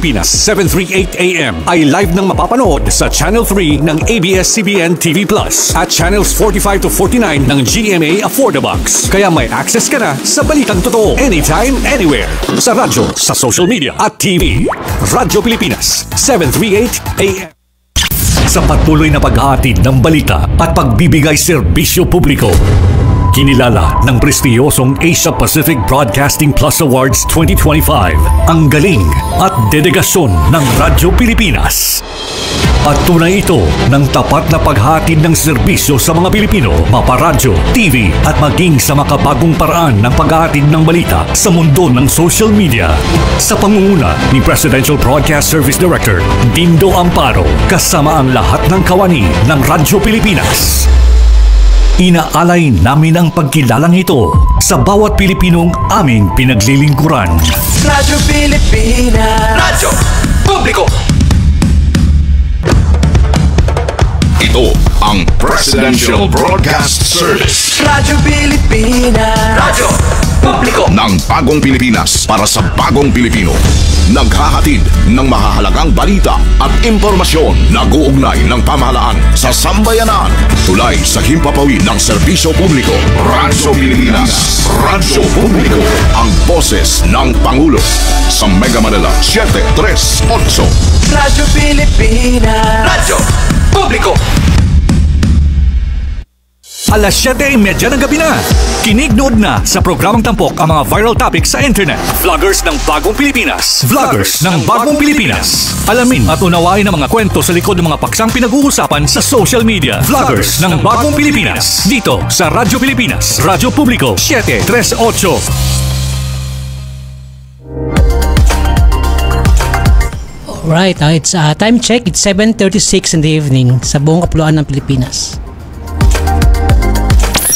Pilipinas, 7:38 AM ay live nang mapapanood sa Channel 3 ng ABS-CBN TV Plus at Channels 45 to 49 ng GMA Affordabox. Kaya may access ka na sa balitang totoo anytime, anywhere. Sa radyo, sa social media at TV. Radyo Pilipinas, 7:38 AM. Sa patuloy na pag-aatid ng balita at pagbibigay serbisyo publiko, kinilala ng prestiyosong Asia Pacific Broadcasting Plus Awards 2025 ang galing at dedegasyon ng Radyo Pilipinas. At tunay ito ng tapat na paghatid ng serbisyo sa mga Pilipino, maparadyo, TV at maging sa makabagong paraan ng paghatid ng balita sa mundo ng social media. Sa pangunguna ni Presidential Broadcast Service Director Dindo Amparo, kasama ang lahat ng kawani ng Radyo Pilipinas. Inaalay namin ang pagkilalang ito sa bawat Pilipinong aming pinaglilingkuran. Radyo Pilipinas. Radyo Publiko. Ito ang Presidential Broadcast Service. Radyo Pilipinas. Radyo Publiko. Ng bagong Pilipinas para sa bagong Pilipino. Naghahatid ng mahahalagang balita at impormasyon na guugnay ng pamahalaan sa sambayanan. Tulay sa himpapawid ng serbisyo publiko. Radyo Pilipinas. Radyo Publiko. Ang boses ng Pangulo. Sa Mega Manila 738. Radyo Pilipinas. Radyo Publiko. Alas 7:30 ng gabi na. Kinig-nood na sa programang tampok ang mga viral topics sa internet. Vloggers ng Bagong Pilipinas. Vloggers ng Bagong Pilipinas. Alamin at unawain ang mga kwento sa likod ng mga paksang pinag-uusapan sa social media. Vloggers ng Bagong Pilipinas. Dito sa Radyo Pilipinas. Radyo Publiko 738. Alright, it's time check. It's 7:36 in the evening sa buong kapuluan ng Pilipinas.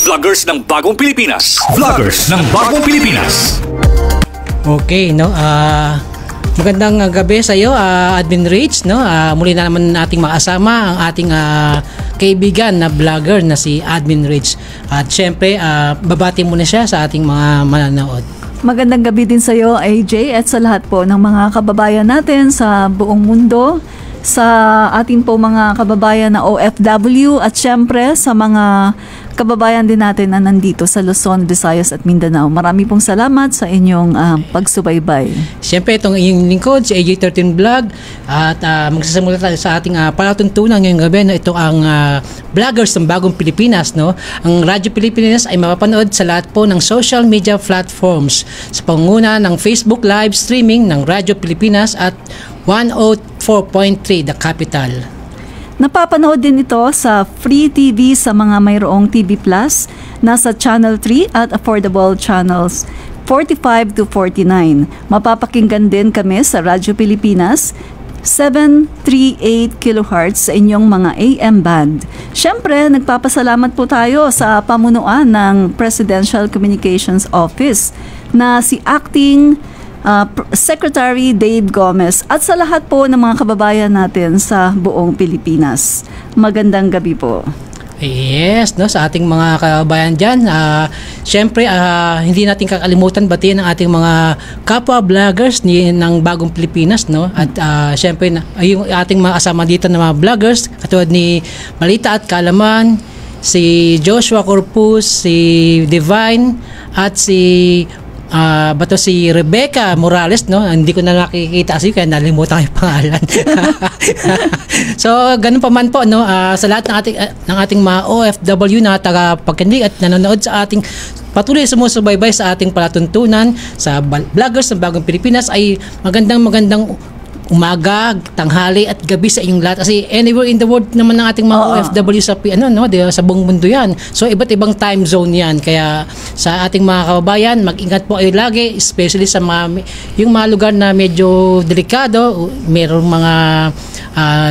Vloggers ng Bagong Pilipinas. Vloggers ng Bagong Pilipinas. Okay, no. Magandang gabi sa iyo, Admin Rich, no. Muli na naman nating makasama ang ating kaibigan na vlogger na si Admin Rich. At syempre, babati muna siya sa ating mga mananood. Magandang gabi din sa iyo, AJ, at sa lahat po ng mga kababayan natin sa buong mundo, sa ating po mga kababayan na OFW at syempre sa mga kababayan din natin na nandito sa Luzon, Visayas at Mindanao. Marami pong salamat sa inyong pagsubaybay. Siyempre, itong inyong lingkod, si AJ13 Vlog, at magsasimula tayo sa ating palatuntunan ngayong gabi. No? Ito ang vloggers ng Bagong Pilipinas. No? Ang Radyo Pilipinas ay mapapanood sa lahat po ng social media platforms sa panguna ng Facebook live streaming ng Radyo Pilipinas at 104.3 The Capital. Napapanood din ito sa Free TV sa mga mayroong TV Plus, nasa Channel 3 at affordable channels 45 to 49. Mapapakinggan din kami sa Radyo Pilipinas 738 kHz sa inyong mga AM band. Siyempre, nagpapasalamat po tayo sa pamunuan ng Presidential Communications Office na si Acting Secretary Dave Gomez at sa lahat po ng mga kababayan natin sa buong Pilipinas. Magandang gabi po. Yes, no, sa ating mga kababayan dyan, syempre, hindi natin kakalimutan batiin ang ating mga kapwa vloggers ng Bagong Pilipinas, no? At syempre, yung ating mga kasama dito na mga vloggers, katulad ni Malita at Kalaman, si Joshua Corpus, si Divine, at si si Rebecca Morales, no? Hindi ko na nakikita kasi kaya nalimutan ko yung pangalan. So, ganun pa man po, no? Sa lahat ng ating mga OFW na tagapagkinig at nanonood sa ating patuloy sumusubaybay sa ating palatuntunan sa vloggers ng Bagong Pilipinas ay magandang umaga, tanghali at gabi sa inyong lahat kasi anywhere in the world naman ng ating mga OFW sa sa buong mundo yan. So iba't ibang time zone yan. Kaya sa ating mga kababayan, mag-ingat po kayo lagi, especially sa yung mga lugar na medyo delikado, mayroong mga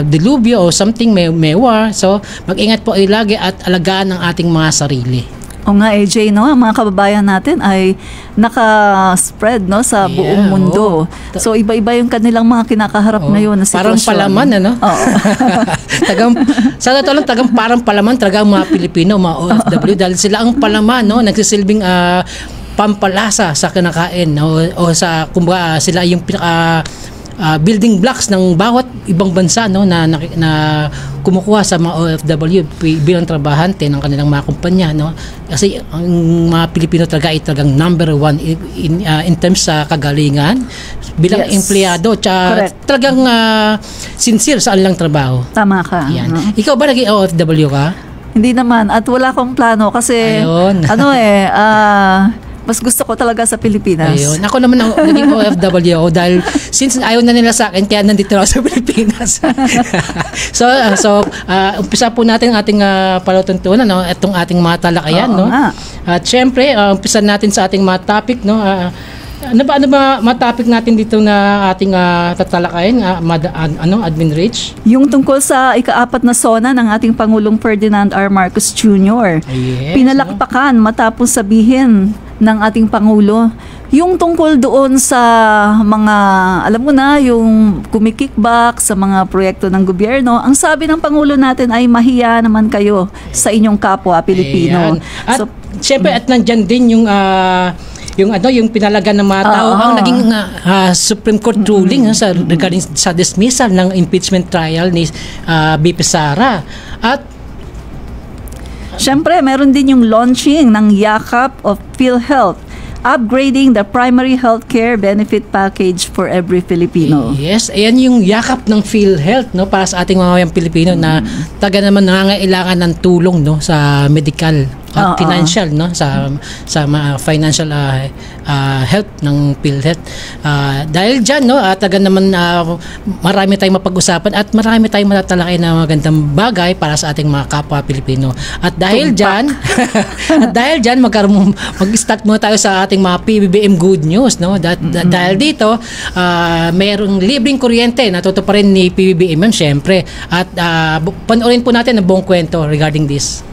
dilubyo o something, may war. So mag-ingat po kayo lagi at alagaan ang ating mga sarili. O nga AJ, no, ang mga kababayan natin ay naka-spread, no, sa buong mundo. So iba-iba yung kanilang mga kinakaharap ngayon na sitwasyon. Parang palaman, ano? Parang palaman talaga ang mga Pilipino, mga OFW, dahil sila ang palaman, no, nagsisilbing pampalasa sa kinakain, no, o sa kumbaga sila yung pinaka building blocks ng bawat ibang bansa, no, na kumukuha sa mga OFW bilang trabahante ng kanilang mga kumpanya, no, kasi ang mga Pilipino talaga ay talagang number one in terms sa kagalingan bilang empleyado, talagang sincere sa kanilang trabaho. Tama ka. Yan. Ikaw ba naging OFW ka? Hindi naman, at wala akong plano kasi Ayun. mas gusto ko talaga sa Pilipinas. Ayun. Ako naman naging OFW ako dahil since ayaw na nila sa akin, kaya nandito ako sa Pilipinas. so umpisa po natin ang ating palatuntunan, no? Itong ating mga talakayan, no? At syempre, umpisa natin sa ating mga topic, no? Ano ba mga topic natin dito na ating tatalakayin, Admin Rich? Yung tungkol sa ika-4 na SONA ng ating Pangulong Ferdinand R. Marcos Jr. Yes, Pinalakpakan matapos sabihin ng ating Pangulo yung tungkol doon sa mga, alam mo na, yung kumikickback sa mga proyekto ng gobyerno. Ang sabi ng Pangulo natin ay mahiya naman kayo sa inyong kapwa Pilipino. Ayan. At syempre, at nandyan din yung pinalagan ng mga tao ang naging Supreme Court ruling regarding sa dismissal ng impeachment trial ni BP Sara. At syempre, meron din yung launching ng Yakap of PhilHealth, upgrading the primary healthcare benefit package for every Filipino. Yes, ayan yung yakap ng PhilHealth, no, para sa ating mga Pilipino na taga naman nangangailangan ng tulong, no, sa medical at financial, no, sa financial help ng PhilHealth. Dahil diyan, no, taga naman marami tayong mapag-usapan at marami tayong matatalakay na magandang bagay para sa ating mga kapwa Pilipino. At dahil diyan mag-start muna tayo sa ating mga PBBM good news, no. Dahil dito mayroong libreng kuryente na tutuparin ni PBBM, syempre. At panoorin po natin ang buong kwento regarding this.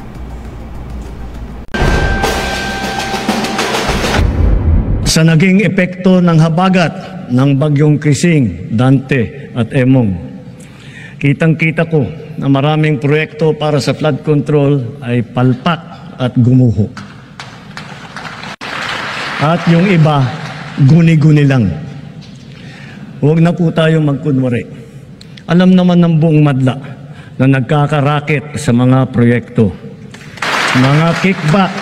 Sa naging epekto ng habagat ng bagyong Krising, Dante at Emong, kitang-kita ko na maraming proyekto para sa flood control ay palpak at gumuho. At yung iba, guni-guni lang. Huwag na po tayong magkunwari. Alam naman ng buong madla na nagkakaraket sa mga proyekto. Mga kickback,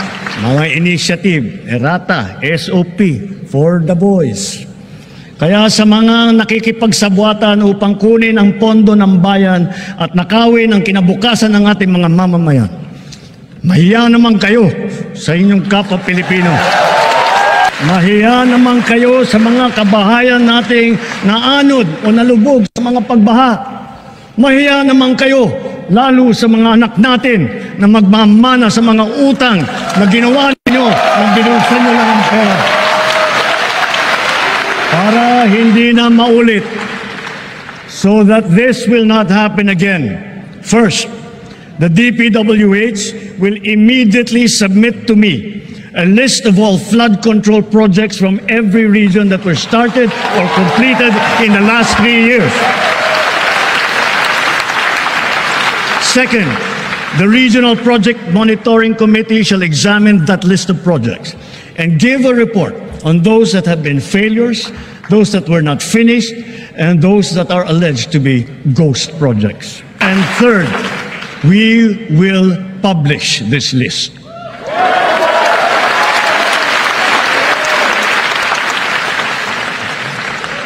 mga initiative, errata, SOP, for the boys. Kaya sa mga nakikipagsabwatan upang kunin ang pondo ng bayan at nakawin ang kinabukasan ng ating mga mamamayan, mahiya naman kayo sa inyong kapwa Pilipino. Mahiya naman kayo sa mga kabahayan nating naanod o nalubog sa mga pagbaha. Mahiya naman kayo lalo sa mga anak natin na magmamana sa mga utang na ginawa ninyo na binulsan nyo lang ang pera. Para hindi na maulit, so that this will not happen again. First, the DPWH will immediately submit to me a list of all flood control projects from every region that were started or completed in the last 3 years. Second, the Regional Project Monitoring Committee shall examine that list of projects and give a report on those that have been failures, those that were not finished, and those that are alleged to be ghost projects. And third, we will publish this list.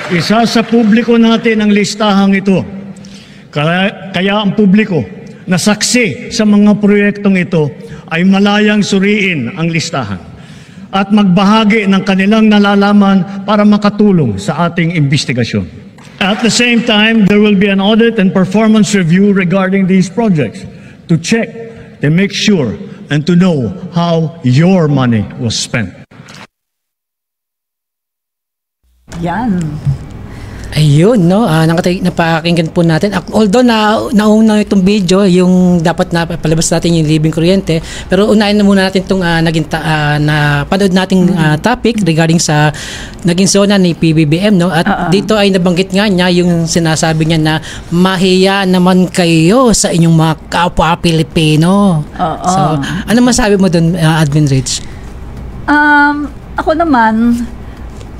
Isa sa publiko natin ang listahang ito. Kaya ang publiko na saksi sa mga proyektong ito ay malayang suriin ang listahan at magbahagi ng kanilang nalalaman para makatulong sa ating investigasyon. At the same time, there will be an audit and performance review regarding these projects to check, to make sure, and to know how your money was spent. Yan. Ayun, no, napakinggan po natin. Although nauna itong video, yung dapat na palabas natin yung libreng kuryente, pero unahin na muna natin itong napanood nating topic regarding sa naging SONA ni PBBM, no? At dito ay nabanggit nga niya yung sinasabi niya na mahiya naman kayo sa inyong mga kapwa Pilipino. So, ano masabi mo doon, Admin Rich? Ako naman,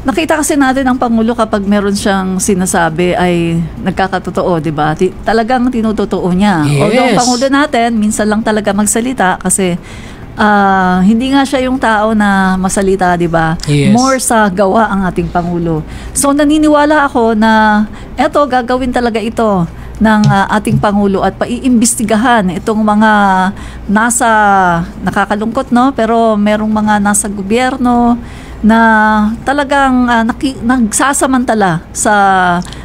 nakita kasi natin ang Pangulo kapag meron siyang sinasabi ay nagkakatotoo, di ba? Talagang tinutotoo niya. Yes. Although ang Pangulo natin, minsan lang talaga magsalita kasi hindi nga siya yung tao na masalita, di ba? Yes. More sa gawa ang ating Pangulo. So naniniwala ako na eto, gagawin talaga ito ng ating Pangulo at paiimbestigahan itong mga nasa, nakakalungkot, no? Pero merong mga nasa gobyerno na talagang nagsasamantala sa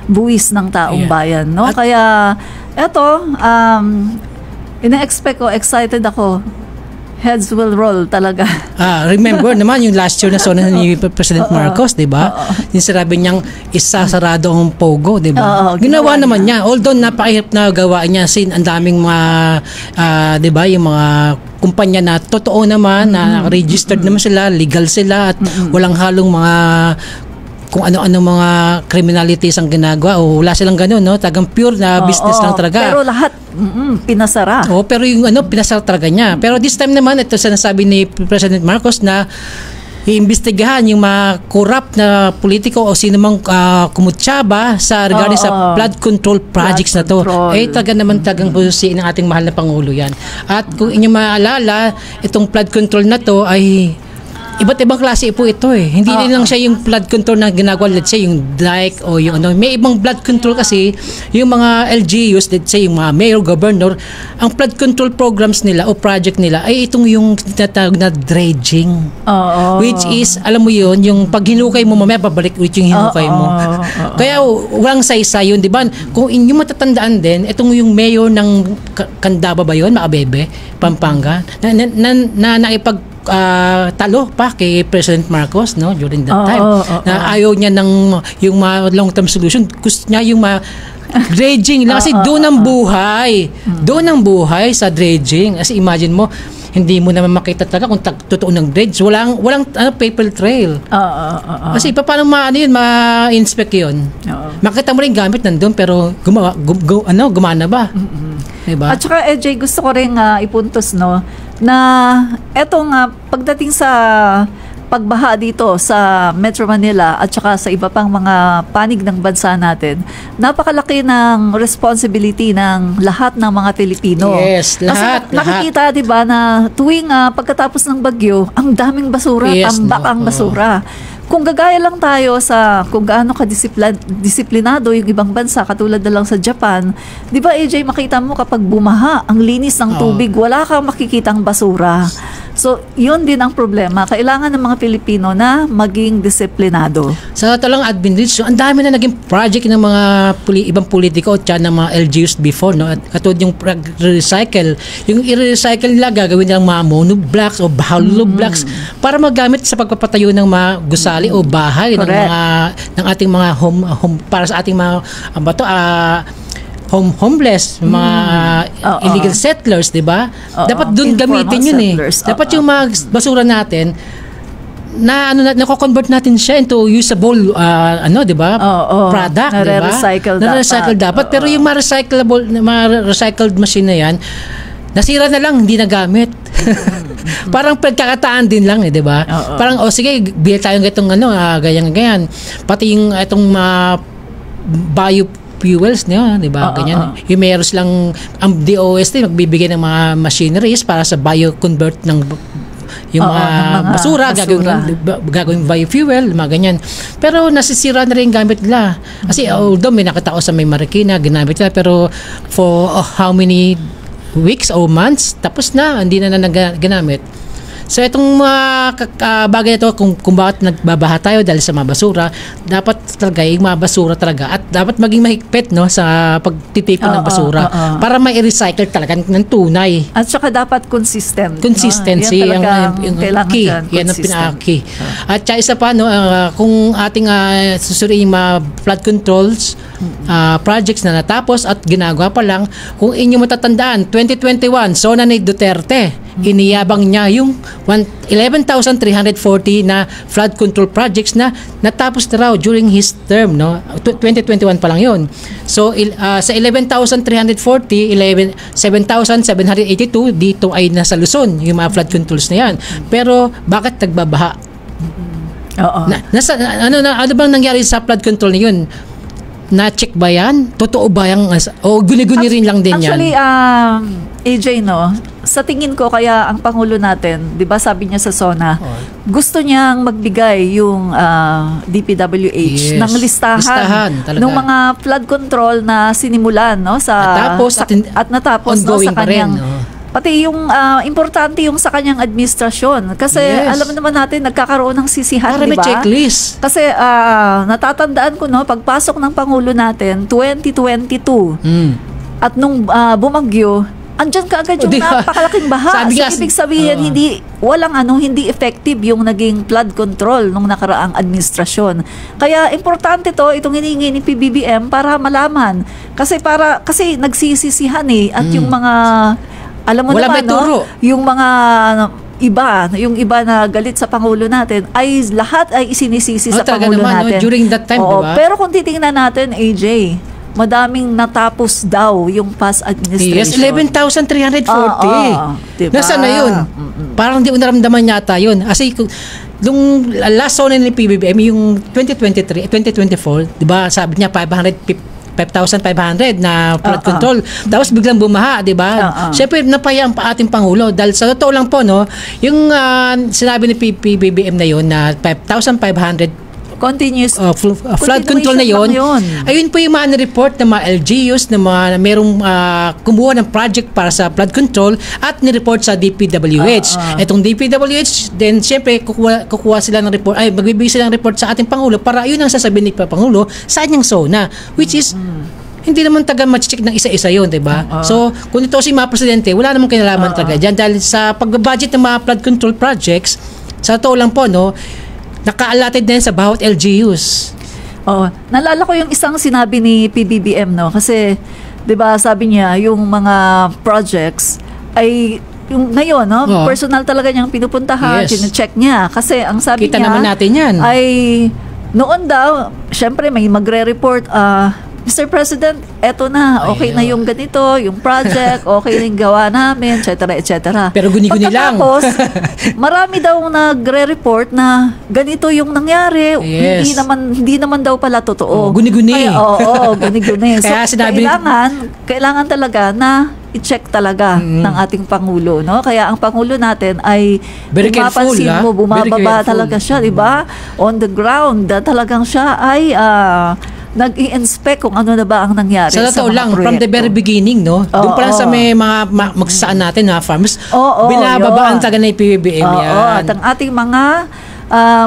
buwis ng taong bayan, no? Kaya eto, ina-expect ko, excited ako. Heads will roll talaga. Remember naman yung last year na sona ni President Marcos, 'di ba? Yung sinabi niyang isasarado ang Pogo, 'di ba? Ginawa naman niya. Although napakahirap na gawa niya sin ang daming mga 'di ba, yung mga kumpanya na totoo naman na registered naman sila, legal sila at walang halong mga kung ano-ano mga criminalities ang ginagawa o wala silang ganun, no? Tagang pure na business lang talaga. Pero lahat pinasara. Pero yung pinasara talaga niya. Pero this time naman, ito sinasabi ni President Marcos na iimbestigahan yung mga corrupt na politiko o sino mang kumutsaba sa regarding sa flood control projects na to. Taga naman tagang husiin ng ating mahal na Pangulo yan. At kung inyong maalala, itong flood control na to ay iba't ibang klase po ito eh. Hindi lang siya yung flood control na ginagawa, let's say, yung dike o yung ano. May ibang flood control kasi, yung mga LGUs, let's say, yung mga mayor, governor, ang flood control programs nila o project nila ay itong yung tinatawag na dredging. Which is, alam mo yun, yung pag hinukay mo, mamaya babalik ulit yung hinukay mo. Kaya walang saysa yun, di ba? Kung inyong matatandaan din, itong yung mayor ng Candaba ba yun, Maabebe, Pampanga, na naipag talo pa kay President Marcos, no, during that time na ayaw niya ng yung long term solution, gusto niya yung dredging lang kasi doon ang buhay sa dredging. Kasi imagine mo, hindi mo naman makita talaga kung totoo ng dredge, walang paper trail. Kasi paano ma-inspect yun? Makita mo rin gamit nandun pero gumana ba? Diba? At saka EJ, gusto ko rin ipuntos, no, na etong pagdating sa pagbaha dito sa Metro Manila at saka sa iba pang mga panig ng bansa natin, napakalaki ng responsibility ng lahat ng mga Pilipino. Yes, lahat. Kasi nakikita, di ba, na tuwing pagkatapos ng bagyo, ang daming basura, tambak ang basura. Kung gagaya lang tayo sa kung gaano disiplinado yung ibang bansa, katulad na lang sa Japan, di ba AJ, makita mo kapag bumaha, ang linis ng tubig, wala kang makikitang basura. So, yun din ang problema. Kailangan ng mga Pilipino na maging disiplinado. Sa talang administration, ang dami na naging project ng mga ibang politiko at ng mga LGUs before, no? At katulad yung recycle. Yung i-recycle nila, gagawin nilang mga monoblocks o hollow blocks para magamit sa pagpapatayo ng mga gusali o bahay ng ating mga home para sa ating mga homeless, mga illegal settlers, 'di ba? Dapat doon gamitin 'yun settlers. Dapat yung mga basura natin na nako-convert natin siya into usable 'di ba? Product, 'di ba? Na-recycle dapat. Pero yung recycled machine na 'yan, nasira na lang, hindi nagamit. Parang pagkakataan din lang, 'di ba? Parang sige, bili tayo ng itong ganyan. Pati yung itong biofuels niya, 'di ba? Ganyan. Yung meron lang ang DOST magbibigay ng mga machineries para sa bio-convert ng yung mga basura, gagawin biofuel, mga ganyan. Pero nasisira na rin gamit nila. Kasi although may nakita ko sa may Marikina, ginamit nila, pero for how many weeks or months, tapos na, hindi na ginamit. So itong bagay ito, kung bakit nagbabaha tayo dahil sa mga basura, dapat talaga yung mga basura talaga at dapat maging mahigpit, no, sa pagtitipon ng basura para mai-recycle talaga ng tunay. At saka dapat consistency, yan yung key. Yan ang pinaka-key. At saka isa pa, no, kung ating susuriin yung mga flood controls projects na natapos at ginagawa pa lang, kung inyo matatandaan, 2021, zona ni Duterte, iniyabang niya yung 11,340 na flood control projects na natapos na raw during his term, no? 2021 pa lang yun. So sa 11,340, 7,782 dito ay nasa Luzon yung mga flood controls na yan. Pero bakit nagbabaha? Oo. Ano bang nangyari sa flood control na yun? Na-check ba yan? Totoo ba yan? O guni-guni rin lang din Actually, yan? AJ, no, sa tingin ko, kaya ang Pangulo natin, di ba sabi niya sa SONA, gusto niyang magbigay yung DPWH ng listahan talaga. ng mga flood control na sinimulan, no, at natapos no, sa kanyang pati yung importante yung sa kanyang administrasyon. Kasi alam naman natin, nagkakaroon ng sisihan, para di may ba? checklist. Kasi natatandaan ko, no, pagpasok ng Pangulo natin, 2022, at nung bumagyo, andyan kaagad yung napakalaking baha. So, ibig sabihin, hindi effective yung naging flood control nung nakaraang administrasyon. Kaya importante to, itong hinihingi ni PBBM para malaman. Kasi nagsisisihan at yung mga alam mo naman, no? Yung mga yung iba na galit sa Pangulo natin ay lahat ay isinisisi sa Pangulo natin. During that time, diba? Pero kung titingnan natin, AJ, madaming natapos daw yung past administration. Yes, 11,340. Diba? Nasaan na yun? Parang di ko naramdaman yata yun. Kasi nung last zone ni PBBM, yung 2023, 2024, diba, sabi niya 5,500 na flood control. Tapos biglang bumaha, di ba? Siyempre, napaya ang ating Pangulo. Dahil sa totoo lang po, no, yung sinabi ni PBBM na yun na 5,500 continuous flood control na yun. Ayun po yung mga report ng mga LGUs na merong kumuha ng project para sa flood control at ni-report sa DPWH. Itong DPWH, then siyempre kukuha sila ng report, magbibigay sila ng report sa ating Pangulo para yun ang sasabihin ni Pangulo sa kanyang SONA, which is hindi naman taga ma-check ng isa-isa yun, diba? So, kung ito si mga presidente, wala namang kinalaman talaga dyan dahil sa pag-budget ng mga flood control projects, sa totoo lang po, no, naka-allotted din sa bawat LGUs. Naalala ko yung isang sinabi ni PBBM, no? Kasi, di ba, sabi niya, yung mga projects ay yung ngayon, no? Personal talaga niyang pinupuntahan, chine-check niya. Kasi ang sabi kita niya naman natin yan. Ay noon daw, syempre may magre-report, Mr. President, eto na, okay na yung ganito, yung project, okay na yung gawa namin, etc. Pero guni-guni lang. Pagkatapos, marami daw nagre-report na ganito yung nangyari. Hindi naman daw pala totoo. Guni-guni. Guni-guni. So, Kaya sinabi, kailangan talaga na i-check talaga ng ating Pangulo, no? Kaya ang Pangulo natin ay bumababa talaga siya, di ba? On the ground, talagang siya ay nag-i-inspect kung ano na ba ang nangyari sa totoo lang, proyekto. from the very beginning, no? Doon pa lang sa may mga magsasaan natin, mga farmers, binababaan talaga na yung PBBM yan. At ang ating mga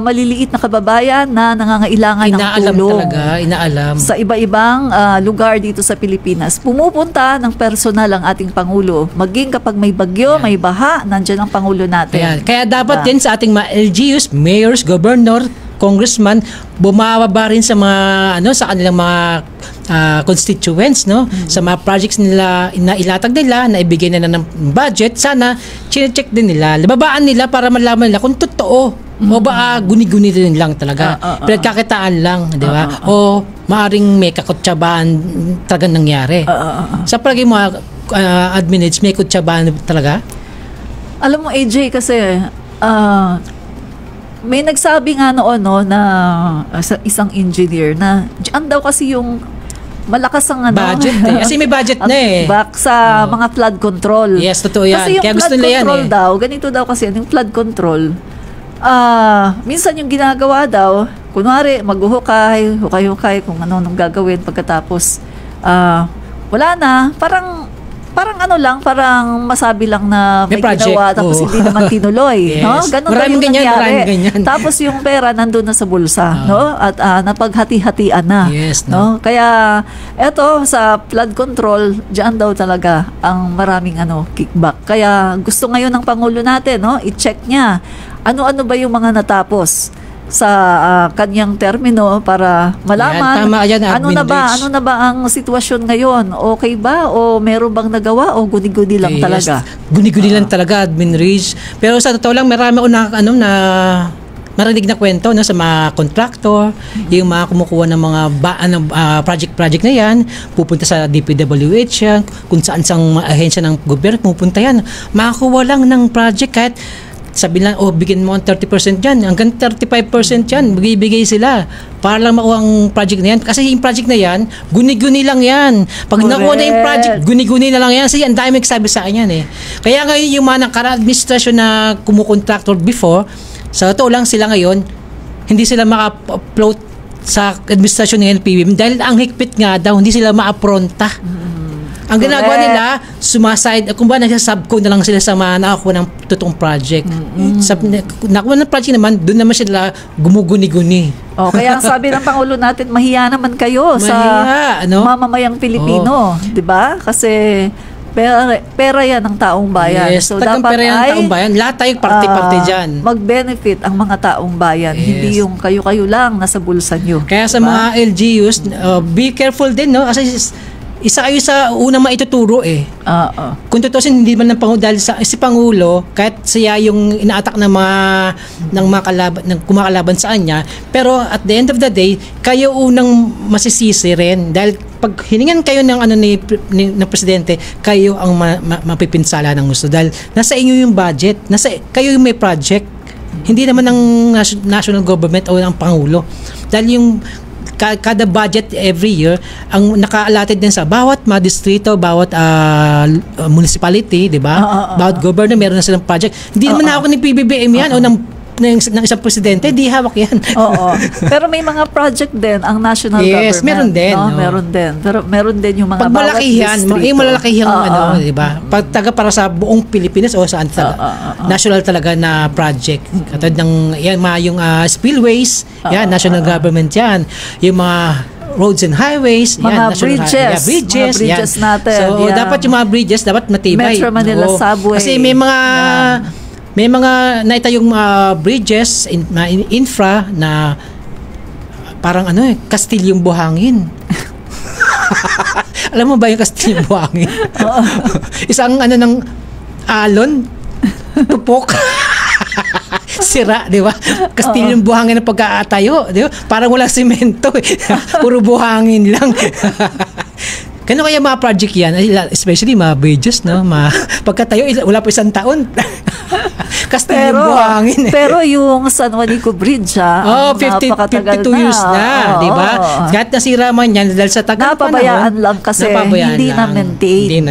maliliit na kababayan na nangangailangan ng tulong. Inaalam. Sa iba-ibang lugar dito sa Pilipinas. Pumupunta ng personal ang ating Pangulo. Maging kapag may bagyo, may baha, nandyan ang Pangulo natin. Kaya dapat din sa ating mga LGUs, mayors, governor, congressman, bumababa rin sa mga sa kanilang mga constituents, no? Sa mga projects nila na ilatag nila, na ibigay na ng budget, sana chine-check din nila, babaan nila para malaman nila kung totoo o ba guni-guni din lang talaga. Pinagkakitaan lang, di ba? O maaring may kakutsabaan talaga nangyari. Sa palagi mo, admins, may kutsabaan talaga? Alam mo, AJ, kasi may nagsabi nga noon, no, na isang engineer na diyan daw kasi yung malakas ang budget kasi may budget na back sa mga flood control. Yes, totoo yan. Kasi yung kaya gusto flood nila yan control daw, ganito daw kasi yung flood control. Minsan yung ginagawa daw, kunwari maghuhukay kung ano nung gagawin pagkatapos wala na, parang masabi lang na may ginawa tapos hindi naman tinuloy. No? Ganun daw yung nangyari. Tapos yung pera nandun na sa bulsa. No? At napaghati-hatian na. No? Kaya eto sa flood control, diyan daw talaga ang maraming kickback. Kaya gusto ngayon ng Pangulo natin, no? I-check niya ano-ano ba yung mga natapos sa kanyang termino para malaman ano na ba ang sitwasyon ngayon, okay ba o meron bang nagawa o guni-guni lang talaga. Guni-guni lang talaga, Admin Ridge. Pero sa totoo lang, marami ako na marinig na kwento sa mga contractor, yung mga kumukuha ng mga project na yan, pupunta sa DPWH yan, kung saan sang ahensya ng gobyerno pupunta yan, makakuha lang ng project kahit sabi lang, bigyan mo ang 30% yan, hanggang 35% yan, bigay sila para lang makuha ang project na yan. Kasi yung project na yan, guni-guni lang yan. Pag nakuha na yung project, guni-guni na lang yan. Kasi ang dami nagsabi sa akin yan eh. Kaya ngayon yung mga nakaraan administrasyon na kumukontraktor before, sa totoo lang sila ngayon, hindi sila maka-upload sa administrasyon ng NPB dahil ang higpit nga daw, hindi sila maapronta. Ang ginagawa nila, sumaside, kung ba nagsasubcode na lang sila sa mga nakakuha ng totoong project. Nakuha ng project naman, doon naman sila gumuguni-guni. Kaya ang sabi ng Pangulo natin, mahiya naman kayo sa mamamayang Pilipino. Diba? Kasi pera yan ng taong bayan. Yes, so dapat pera yan ng taong bayan. Lahat tayo parte-parte dyan. Mag-benefit ang mga taong bayan. Yes. Hindi yung kayo-kayo lang nasa bulsa nyo. Kaya sa mga LGUs, be careful din, no? Kasi isa kayo sa unang maituturo eh. Kung tutusin, hindi man ng Pangulo, dahil si Pangulo, kahit siya yung ina-attack ng mga kalaban, ng kumakalaban sa kanya, pero at the end of the day, kayo unang masisisi rin. Dahil pag hiningan kayo ng ng presidente, kayo ang mapipinsala ng gusto. Dahil nasa inyo yung budget, kayo yung may project. Hindi naman ng national government o ng Pangulo. Dahil yung kada budget every year ang naka-allotted din sa bawat mga distrito, bawat municipality, di ba? Bawat governor meron na silang project. Hindi naman hawak ng PBBM yan o ng isang presidente, di hawak yan. Pero may mga project din ang national government. Yes, meron din. No? Meron din. Pero meron din yung mga bawat distrito. Yung malalakihang di ba? Pag para sa buong Pilipinas o saan national talaga na project. Katulad ng yung spillways, national government yan. Yung mga roads and highways, mga bridges natin. So dapat yung mga bridges dapat matibay. Metro Manila Subway. Kasi may mga naitayong bridges, infra na parang Kastilyong Buhangin. Alam mo ba yung Kastilyong Buhangin? Isang ng alon, tupok. Sira, di ba? Kastilyong Buhangin na pagkakatayo, di ba? Parang walang semento, puro buhangin lang. Kano kaya mga project yan? Especially mga bridges, no? Pagkatayo, wala pa isang taon. Kastilyong Buhangin. Pero yung San Juanico Bridge, 52 years na, di ba? Kahit nasira man yan, dahil sa tagal napabayaan lang kasi hindi na-maintain.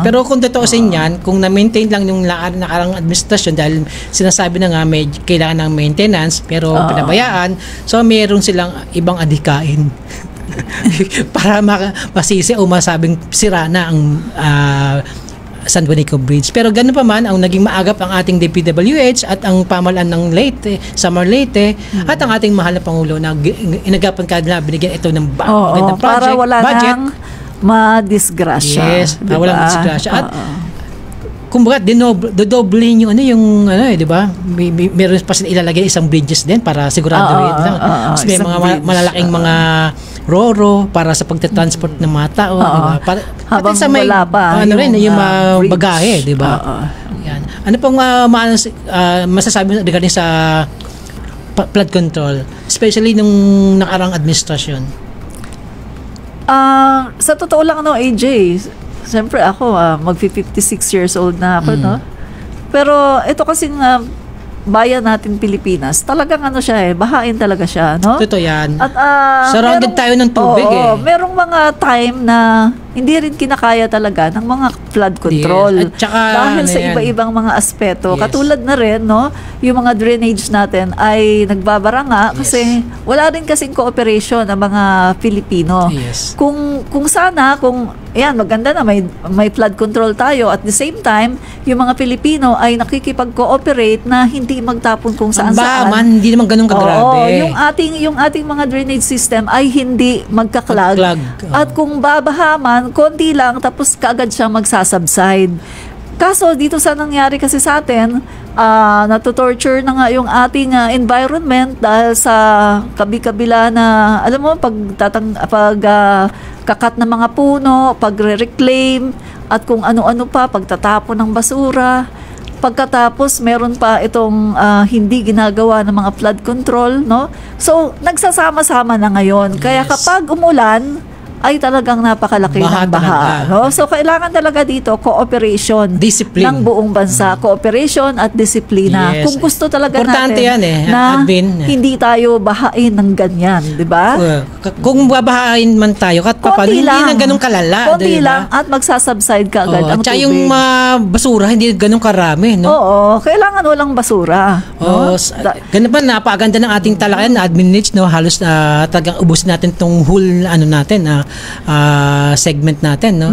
Pero kung totoosin yan, kung na-maintain lang yung nakarang administrasyon, dahil sinasabi na nga may kailangan ng maintenance, pero pinabayaan, so mayroon silang ibang adhikain. Para masisi o masabing sira na ang San Juanico Bridge. Pero ganun pa man, ang naging maagap ang ating DPWH at ang pamahalaan ng Leyte, Samar Leyte, at ang ating mahal na Pangulo na inagapan na binigyan ito ng magandang project, para wala budget. nang madisgrasya. Yes, para walang madisgrasya. At kumbaga, dodoblihin yung di ba? Meron pa sila ilalagay isang bridges din para sigurado lang. Kasi may mga malalaking mga roro para sa pagte-transport ng mga tao, di ba? Habang wala pa yung mga bagahe, di ba? Yan. Ano pong masasabi regarding sa flood control, especially nung nakarang administrasyon? Sa totoo lang, AJ, siyempre ako, mag-56 years old na ako, no? Pero ito kasing bayan natin Pilipinas, talagang siya bahain talaga siya, no? Totoo yan. At surrounded tayo ng tubig merong mga time na hindi rin kinakaya talaga ng mga flood control. Yes. At saka, dahil sa iba-ibang mga aspeto. Yes. Katulad na rin, no, yung mga drainage natin ay nagbabara nga kasi wala rin kasing cooperation ng mga Filipino. Yes. Kung sana, maganda na may flood control tayo. At the same time, yung mga Pilipino ay nakikipag-cooperate na hindi magtapon kung saan-saan. Hindi naman ganun kagrabe. Yung ating mga drainage system ay hindi magkaklag. At kung babahaman, konti lang, tapos kaagad siya magsasubside. Kaso, dito sa nangyari kasi sa atin, natotorture na nga yung ating environment dahil sa kabi-kabila na, alam mo, kakat ng mga puno, pagre-reclaim, at kung ano-ano pa, pagtatapon ng basura. Pagkatapos, meron pa itong hindi ginagawa ng mga flood control, no? So, nagsasama-sama na ngayon. Kaya kapag umulan, ay talagang napakalaki Baha ng baha. talaga. No? So, kailangan talaga dito cooperation Discipline. ng buong bansa. Cooperation at disiplina. Yes. Kung gusto talaga Importante natin yan na Admin. hindi tayo bahain ng ganyan, di ba? Kung babahain man tayo, kahit pa paano, hindi na ganun kalala. Konti diba? lang at magsasubside ka agad ang Tsaka tubig. yung basura, hindi ganun karami. No? Oo, kailangan walang basura. Oh, no? ganun ba, napakaganda ng ating talakayan na admin niche, no? Halos talagang ubusin natin tong whole segment natin, no?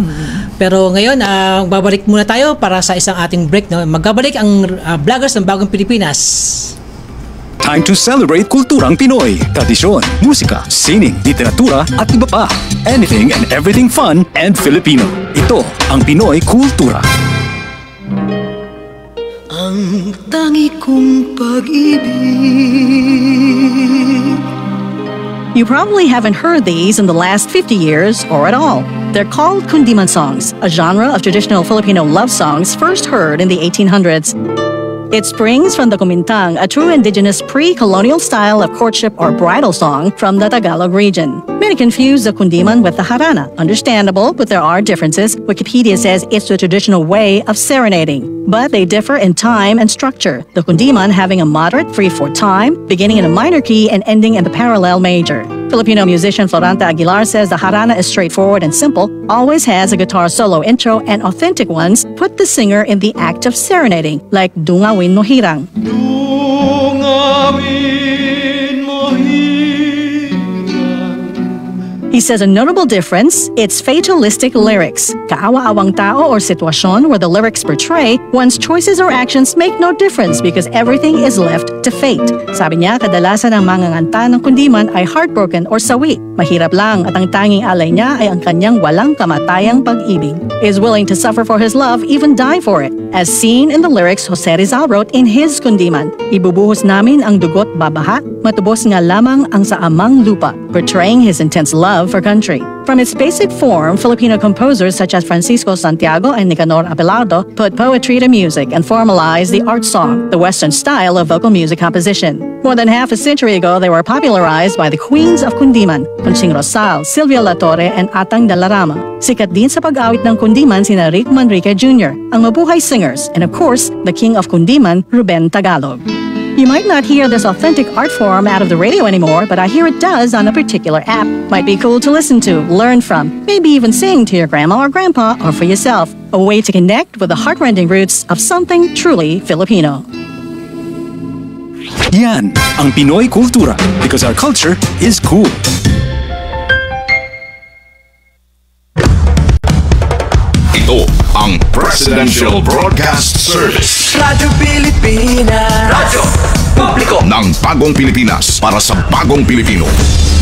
Pero ngayon, babalik muna tayo para sa isang ating break, no? Magbabalik ang vloggers ng Bagong Pilipinas. Time to celebrate kulturang Pinoy, tradisyon, musika, sining, literatura at iba pa. Anything and everything fun and Filipino. Ito ang Pinoy Kultura. Ang tangi kong pag-ibig. You probably haven't heard these in the last 50 years or at all. They're called kundiman songs, a genre of traditional Filipino love songs first heard in the 1800s. It springs from the kumintang, a true indigenous pre-colonial style of courtship or bridal song from the Tagalog region. Many confuse the kundiman with the harana. Understandable, but there are differences. Wikipedia says it's the traditional way of serenading, but they differ in time and structure. The kundiman having a moderate 3/4 time, beginning in a minor key and ending in the parallel major. Filipino musician Floranta Aguilar says the harana is straightforward and simple, always has a guitar solo intro, and authentic ones put the singer in the act of serenading, like Dungawin mo Hirang. He says a notable difference, it's fatalistic lyrics. Kaawa-awang tao or sitwasyon where the lyrics portray one's choices or actions make no difference because everything is left to fate. Sabi niya, kadalasan ang manganganta ng kundiman ay heartbroken or sawi. Mahirap lang at ang tanging alay niya ay ang kanyang walang kamatayang pag-ibig. He is willing to suffer for his love, even die for it. As seen in the lyrics Jose Rizal wrote in his kundiman, ibubuhos namin ang dugot babaha, matubos nga lamang ang sa amang lupa, portraying his intense love for country. From its basic form, Filipino composers such as Francisco Santiago and Nicanor Abelardo put poetry to music and formalized the art song, the Western style of vocal music composition. More than half a century ago, they were popularized by the queens of kundiman, Conching Rosal, Silvia La Torre, and Atang Dalarama. Sikat din sa pag-awit ng kundiman sina Rick Manrique Jr., ang mabuhay singers, and of course, the king of kundiman, Ruben Tagalog. You might not hear this authentic art form out of the radio anymore, but I hear it does on a particular app. Might be cool to listen to, learn from, maybe even sing to your grandma or grandpa or for yourself. A way to connect with the heartrending roots of something truly Filipino. Yan ang Pinoy Kultura because our culture is cool. Ito ang Presidential Broadcast Service Radyo Pilipinas. Radyo Publiko ng Bagong Pilipinas para sa Bagong Pilipino.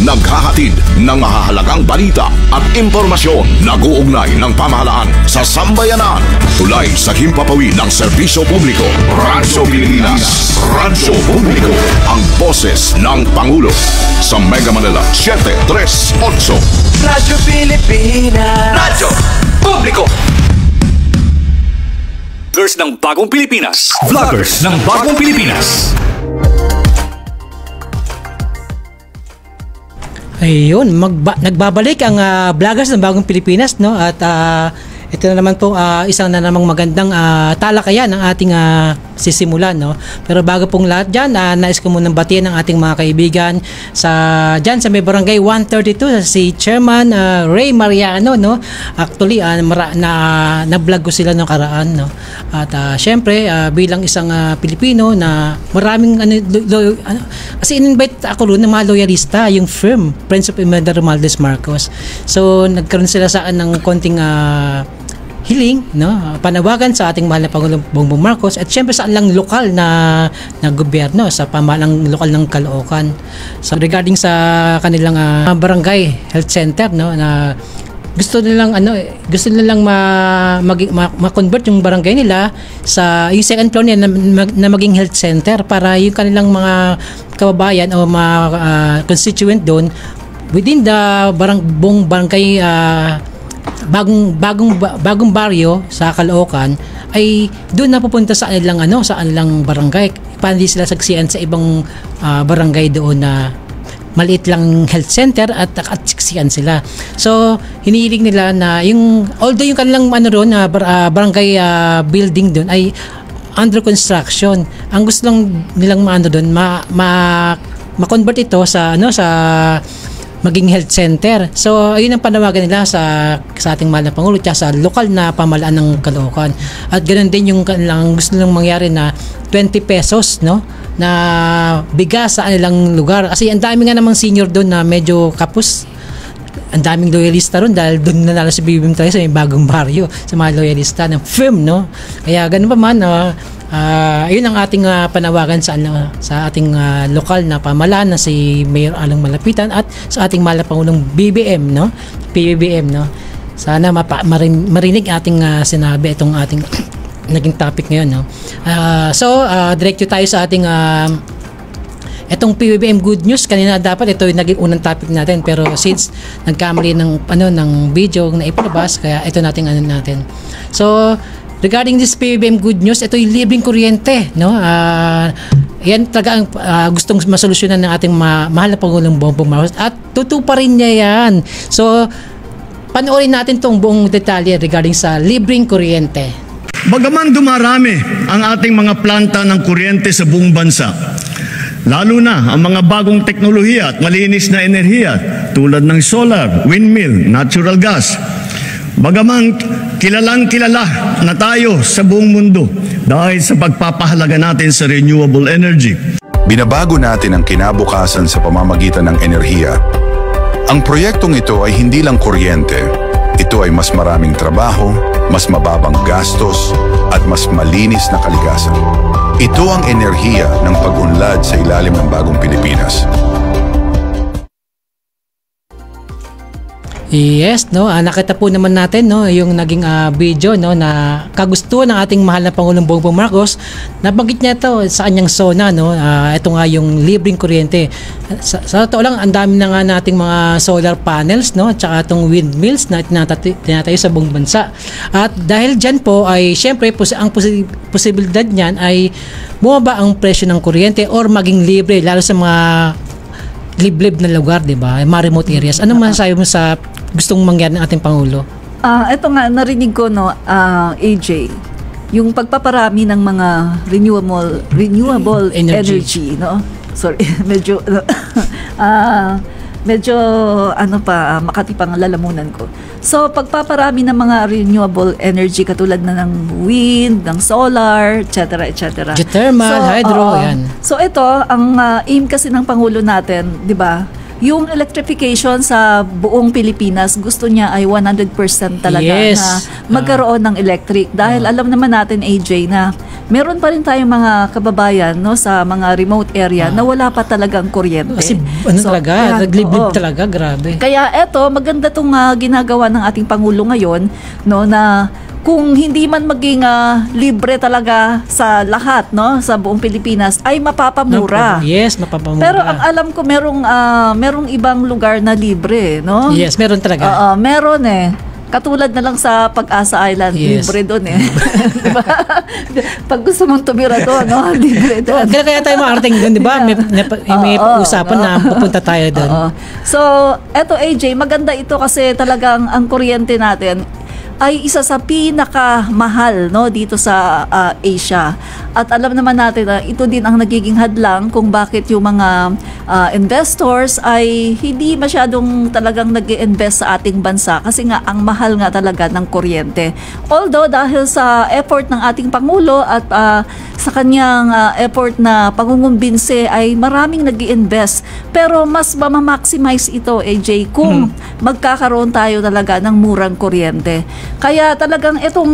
Naghahatid ng mahahalagang balita at impormasyon nag-uugnay ng pamahalaan sa sambayanan. Tulay sa himpapawid ng serbisyo publiko. Radyo Pilipinas. Radyo Publiko. Ang boses ng Pangulo. Sa Mega Manila 738. Radyo Pilipinas. Radyo Publiko. Vloggers ng Bagong Pilipinas. Vloggers ng Bagong Pilipinas. Ayun, nagbabalik ang vloggers ng Bagong Pilipinas, no? At ito na naman po isang na namang magandang talakayan ng ating sisimulan, no? Pero bago pong lahat dyan, nais ko munang batiin ang ating mga kaibigan dyan sa may barangay 132, si Chairman Ray Mariano, no? Actually, na-vlog ko sila ng karaan, no? At syempre, bilang isang Pilipino na maraming kasi in-invite ako roon ng mga loyalista, yung firm, Friends of Imelda Romualdez Marcos. So, nagkaroon sila saan ng konting hiling, no, panawagan sa ating mahal na Pangulong Bongbong Marcos at syempre sa lang lokal na gobyerno, sa pamahalang lokal ng Caloocan. So regarding sa kanilang barangay health center, no, na gusto nilang ma-convert yung barangay nila sa yung second floor nila na maging health center para yung kanilang mga kababayan o mga constituent doon within the buong barangay bagong baryo sa Caloocan ay doon napupunta sa kanilang barangay. Para hindi sila saksiyan sa ibang barangay doon na maliit lang health center at siksikan sila. So hinihiling nila na although yung kanilang barangay building doon ay under construction, ang gusto lang nilang doon ma-convert ito sa maging health center. So ayun ang panawagan nila sa ating mahal na Pangulo at sa lokal na pamahalaan ng Caloocan. At ganoon din yung kanilang gusto nilang mangyari na 20 pesos na bigas sa kanilang lugar. Kasi ang dami nga namang senior doon na medyo kapos. Ang daming loyalista ron dahil doon nanalo si BBM tayo sa may bagong baryo sa mga loyalista ng firm, Kaya ganun pa man, yun ang ating panawagan sa ating lokal na pamahalaan na si Mayor Along Malapitan at sa ating mahal na Pangulong BBM, PBBM, Sana marinig ating sinabi itong ating naging topic ngayon, So, diretso tayo sa ating itong PBBM good news. Kanina dapat ito yung naging unang topic natin, pero since nagkamali ng video na ipalabas, kaya ito natin. So regarding this PBBM good news, ito yung libreng kuryente, yan talaga ang gustong masolusyonan ng ating mahal na Pangulong Bongbong Marcos at tutuparin niya yan. So panoorin natin tong buong detalye regarding sa libreng kuryente. Bagaman dumarami ang ating mga planta ng kuryente sa buong bansa, lalo na ang mga bagong teknolohiya at malinis na enerhiya tulad ng solar, windmill, natural gas. Bagaman kilalang-kilala na tayo sa buong mundo dahil sa pagpapahalaga natin sa renewable energy. Binabago natin ang kinabukasan sa pamamagitan ng enerhiya. Ang proyektong ito ay hindi lang kuryente. Ito ay mas maraming trabaho, mas mababang gastos, at mas malinis na kalikasan. Ito ang enerhiya ng pag-unlad sa ilalim ng bagong Pilipinas. Yes, nakita po naman natin yung naging video na kagustuhan ng ating mahal na Pangulong Bongbong Marcos. Nabanggit niya ito sa kanyang SONA, ito nga yung libreng kuryente. Sa totoo lang, ang dami na nga nating mga solar panels, at saka itong windmills na tinatayo sa buong bansa. At dahil dyan po ay syempre ang posibilidad niyan ay bumaba ang presyo ng kuryente or maging libre, lalo sa mga liblib na lugar, di ba? Mga remote areas. Anong masasabi mo sa gustong mangyari ng ating Pangulo? Ito nga, narinig ko, AJ, yung pagpaparami ng mga renewable energy, Sorry, medyo makati pang lalamunan ko. So, pagpaparami ng mga renewable energy katulad na ng wind, ng solar, etc. Geothermal, hydro, yan. So, ito, ang aim kasi ng Pangulo natin, di ba? Yung electrification sa buong Pilipinas, gusto niya ay 100% talaga na magkaroon ng electric. Dahil alam naman natin, AJ, na meron pa rin tayong mga kababayan sa mga remote area na wala pa talagang kuryente. Kasi nagliblib talaga, grabe. Kaya eto, maganda itong ginagawa ng ating Pangulo ngayon, na kung hindi man maging libre talaga sa lahat, sa buong Pilipinas, ay mapapamura. Yes, mapapamura. Pero ang alam ko, merong ibang lugar na libre, Yes, meron talaga. Meron Katulad na lang sa Pag-asa Island, libre doon diba? Pag gusto mong tumira doon, libre doon. Kaya tayo maarating doon, di ba? May usapan na pupunta tayo doon. So, eto AJ, maganda ito kasi talagang ang kuryente natin ay isa sa pinakamahal dito sa Asia. At alam naman natin na ito din ang nagiging hadlang kung bakit yung mga investors ay hindi masyadong talagang nag-i-invest sa ating bansa kasi nga ang mahal nga talaga ng kuryente. Although dahil sa effort ng ating Pangulo at sa kanyang effort na pangungumbinse ay maraming nag-i-invest, pero mas mamaximize ito, AJ, kung magkakaroon tayo talaga ng murang kuryente. Kaya talagang itong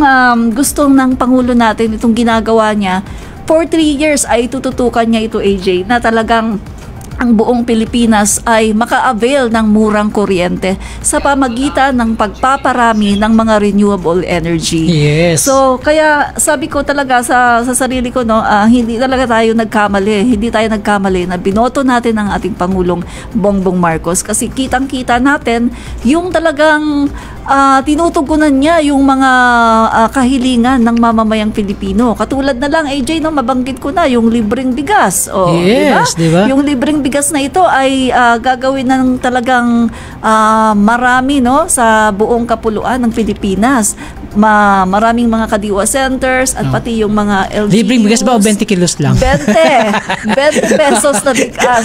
gusto ng Pangulo natin, itong ginagawa niya, for 3 years ay tututukan niya ito, AJ, na talagang ang buong Pilipinas ay maka-avail ng murang kuryente sa pamagitan ng pagpaparami ng mga renewable energy. Yes. So, kaya sabi ko talaga sa sarili ko, hindi talaga tayo nagkamali. Hindi tayo nagkamali na binoto natin ang ating Pangulong Bongbong Marcos kasi kitang-kita natin yung talagang tinutugunan niya yung mga kahilingan ng mamamayang Pilipino. Katulad na lang, AJ, mabanggit ko na yung libreng bigas. Yes, diba? Yung libreng bigas bigas na ito ay gagawin ng talagang marami, no, sa buong kapuluan ng Pilipinas. Maraming mga kadiwa centers at pati yung mga LGUs. Libreng bigas ba o 20 kilos lang? 20 pesos na bigas.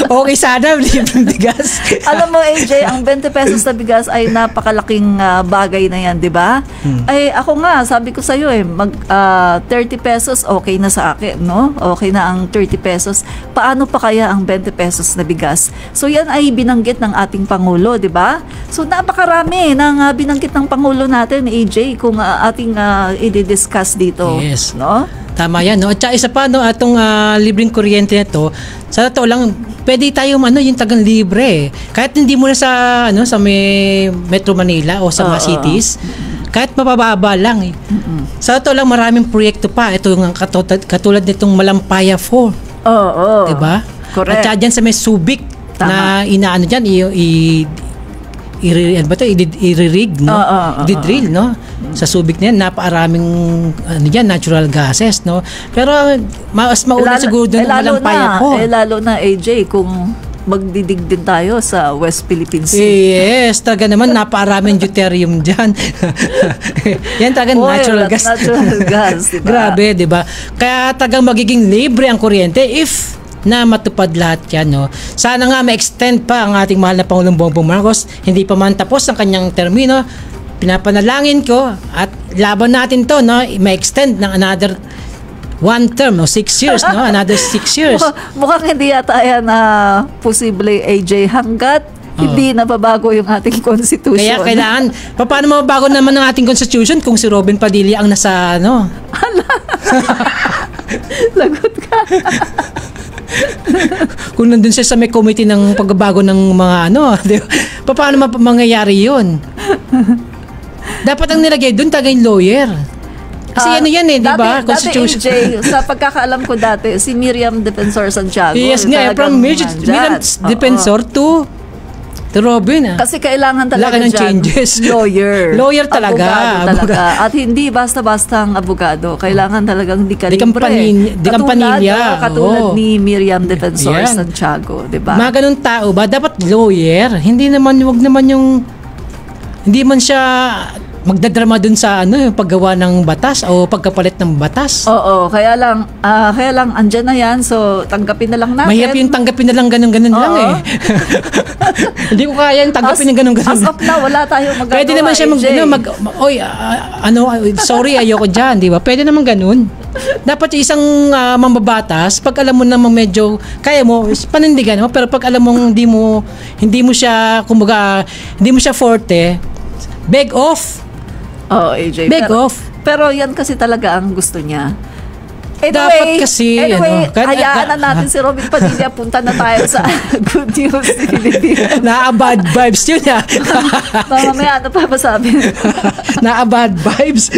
Okay sana, libreng bigas. Alam mo, AJ, ang 20 pesos na bigas ay napakalaking bagay na yan, di ba? Ay, ako nga, sabi ko sa'yo 30 pesos, okay na sa akin, no? Okay na ang 30 pesos. Paano pa kaya ang 20 pesos na bigas? So, yan ay binanggit ng ating Pangulo, di ba? So, napakarami ng binanggit ng Pangulo natin, AJ, kung ating i-discuss dito. Yes. No? Tama yan, no? At saka isa pa, no, atong libreng kuryente na to, sa totoo lang, pwede tayo yung tagang libre. Kahit hindi mo na sa may Metro Manila o sa mga cities, kahit mabababa lang. Sa totoo lang, maraming proyekto pa. Ito yung katulad nitong Malampaya 4. Diba? Correct. At saka dyan sa may Subic, na inaano dyan, i-rig, no? Didrill, no? Sa Subic na yan, napaaraming natural gases, no? Pero mas mauna siguro doon ang Malampaya po. Lalo na, AJ, kung magdidig din tayo sa West Philippine Sea. Yes, talaga naman napaaraming deuterium dyan. Yan talaga natural gas. Natural gas, diba? Grabe, diba? Kaya talagang magiging libre ang kuryente if na matupad lahat yan, no? Sana nga ma-extend pa ang ating mahal na Pangulong Bongbong Marcos. Hindi pa man tapos ang kanyang termino. Pinapanalangin ko at laban natin to, no? Ma-extend ng another 1 term, no? 6 years, no? Another 6 years. Mukhang hindi yata yan posible, AJ, hanggat hindi nababago yung ating constitution. Kaya kailangan, paano mababago naman ang ating constitution kung si Robin Padilla ang nasa, Lagot ka. Kung nandun siya sa may committee ng pagbabago ng mga paano mangyayari yun? Dapat ang nilagay doon tagay lawyer. Kasi yan di ba? Constitution. Dati, AJ, sa pagkakaalam ko dati, si Miriam Defensor Santiago. Yes nga, from Miriam Defensor to Robin. Kasi kailangan talaga ng dyan, changes. Lawyer. Lawyer talaga. Abogado talaga. At hindi basta-bastang abogado. Kailangan talagang di ka libre. Katulad ni Miriam Defensor Santiago. Diba? Mga ganun tao ba? Dapat lawyer. Hindi man siya magdadrama dun sa yung paggawa ng batas o pagkapalit ng batas. Oo, kaya lang andyan na yan, so tanggapin na lang natin. Mahirap yung tanggapin na lang ganun-ganun lang Hindi ko kaya yung tanggapin ng ganun-ganun. As of now, wala tayong magagawa. Pwede naman siya sorry, ayoko dyan, di ba? Pwede naman ganun. Dapat isang mambabatas, pag alam mo namang medyo kaya mo, panindigan mo, pero pag alam mong hindi mo siya forte, beg off. AJ. Pero yan kasi talaga ang gusto niya. Dapat kasi, hayaan na natin si Robin Padilla, punta na tayo sa Good News Philippines. Bad vibes yun Mamaya, ano pa masabi? Bad vibes.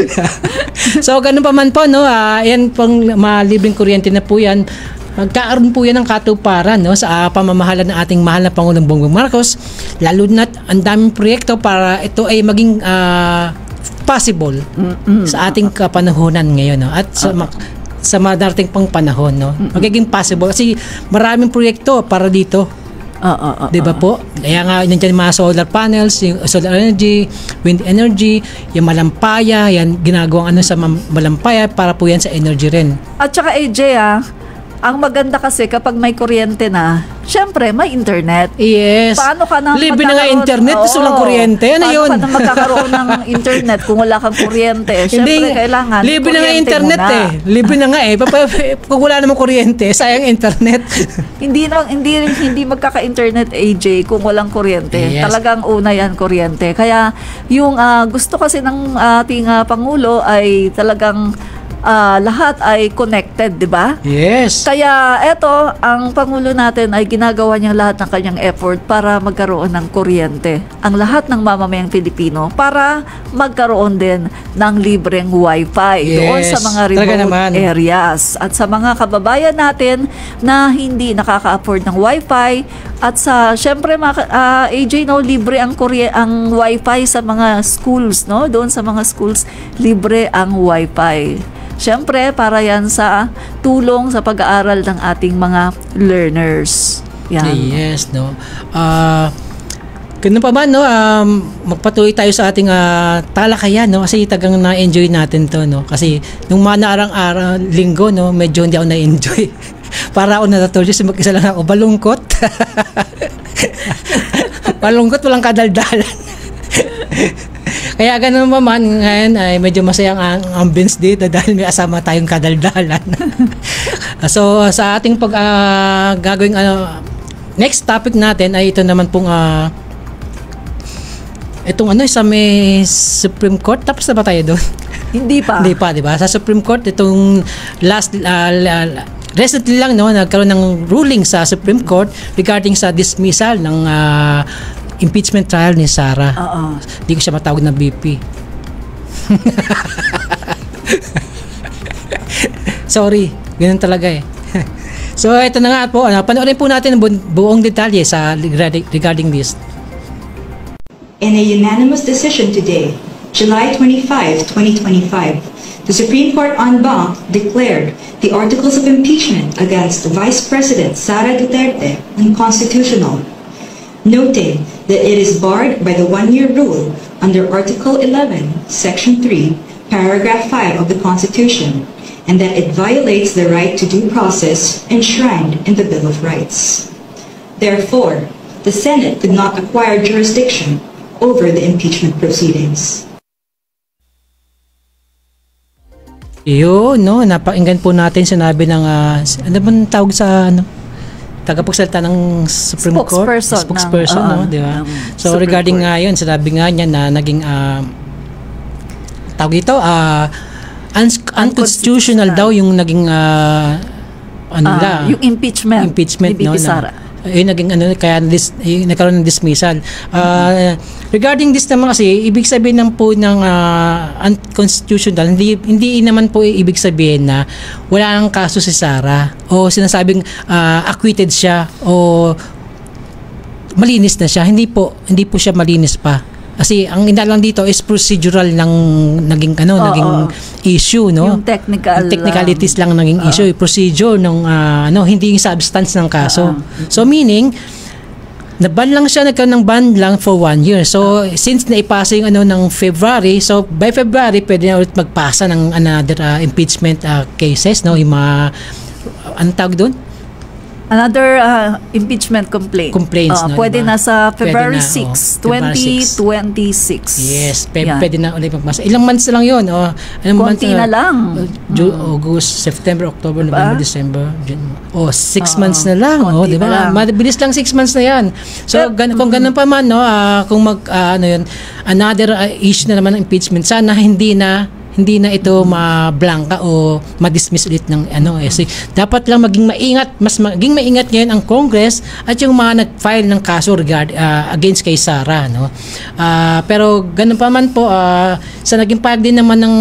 So, ganun pa man po, yan pang libreng kuryente na po yan. Magkaaroon po yan ng katuparan sa pamamahala ng ating mahal na Pangulong Bongbong Marcos, lalo na't ang daming proyekto para ito ay maging possible sa ating kapanahonan ngayon at sa madarating pang panahon magiging possible kasi maraming proyekto para dito. Di ba po? Kaya nga nandiyan mga solar panels, yung solar energy, wind energy, yung Malampaya, yan ginagawang sa Malampaya para po yan sa energy rin. At saka AJ ang maganda kasi kapag may kuryente na, syempre may internet. Yes. Paano ka na libre na nga internet, gusto lang kuryente. Yun? Paano ka na magkakaroon ng internet kung wala kang kuryente? Syempre kailangan libre na nga internet Libre na nga Kung wala namang kuryente, sayang internet. hindi magkaka-internet, AJ, kung walang kuryente. Yes. Talagang una yan, kuryente. Kaya yung gusto kasi ng ating Pangulo ay talagang lahat ay connected, di ba? Yes. Kaya eto, ang Pangulo natin ay ginagawa niya lahat ng kanyang effort para magkaroon ng kuryente. Ang lahat ng mamamayang Pilipino para magkaroon din ng libreng wifi doon sa mga remote areas. At sa mga kababayan natin na hindi nakaka-afford ng wifi at syempre AJ, libre ang wifi sa mga schools, doon sa mga schools libre ang wifi. Siyempre, para yan sa tulong sa pag-aaral ng ating mga learners. Yan. Yes, no. Ganun pa man, no, magpatuloy tayo sa ating talakayan, no, kasi tagang na-enjoy natin to, no, kasi nung mga naarang linggo, no, medyo hindi ako na-enjoy. Para ako natutulog, kasi mag-isa lang ako, balungkot. Balungkot, walang kadaldalan. Kaya ganun pa man, ngayon ay medyo masayang ang ambience dito dahil may asama tayong kadaldalan. So, sa ating gagawing next topic natin ay ito naman pong itong sa may Supreme Court. Tapos na ba tayo doon? Hindi pa. Hindi pa, di ba? Sa Supreme Court, itong recently lang, no, nagkaroon ng ruling sa Supreme Court regarding sa dismissal ng impeachment trial ni Sara. Hindi ko siya matawag na BP. Sorry, ganun talaga eh. So, ito na nga po. Panoorin po natin ang buong detalye regarding this. In a unanimous decision today, July 25, 2025, the Supreme Court en banc declared the articles of impeachment against Vice President Sara Duterte unconstitutional, noting that it is barred by the one-year rule under Article 11, Section 3, Paragraph 5 of the Constitution, and that it violates the right to due process enshrined in the Bill of Rights. Therefore, the Senate did not acquire jurisdiction over the impeachment proceedings. No, napakinggan po natin sinabi ng ano bang tawag sa tagapagsalita ng Supreme Court? Spokesperson, no, di ba? So Supreme regarding nga yun, sinabi nga niya na naging tawag ito, unconstitutional daw yung naging yung impeachment ni no, Sara. Yung naging kaya nagkaroon ng dismissal. Regarding this naman kasi, ibig sabihin ng po ng unconstitutional, hindi naman po ibig sabihin na wala nang kaso si Sara o sinasabing acquitted siya o malinis na siya. Hindi po siya malinis pa. Kasi ang inalang dito is procedural ng naging issue, no? Yung technicalities lang naging issue, procedure ng hindi yung substance ng kaso. So meaning naban lang siya, nagkaroon ng ban lang for 1 year. So since naipasa yung ng February, so by February pwede na ulit magpasa ng another impeachment cases, no? Yung mga anong tawag doon? Another impeachment complaints. No, pwede diba? na sa February 6, 2026. Yes, pwede na ulit magpasa. Ilang months na lang yun. Konti na lang. August, September, October, November, December, June. 6 months na lang. Diba? Mabilis lang 6 months na yan. So, kung ganun pa man, no, kung another issue na naman ng impeachment, sana hindi na ito ma-blanka o ma-dismiss ulit ng So, dapat lang maging maingat ngayon ang Congress at yung mga nag-file ng kaso against kay Sara, no. Pero ganun pa man po, sa naging pahayag din naman ng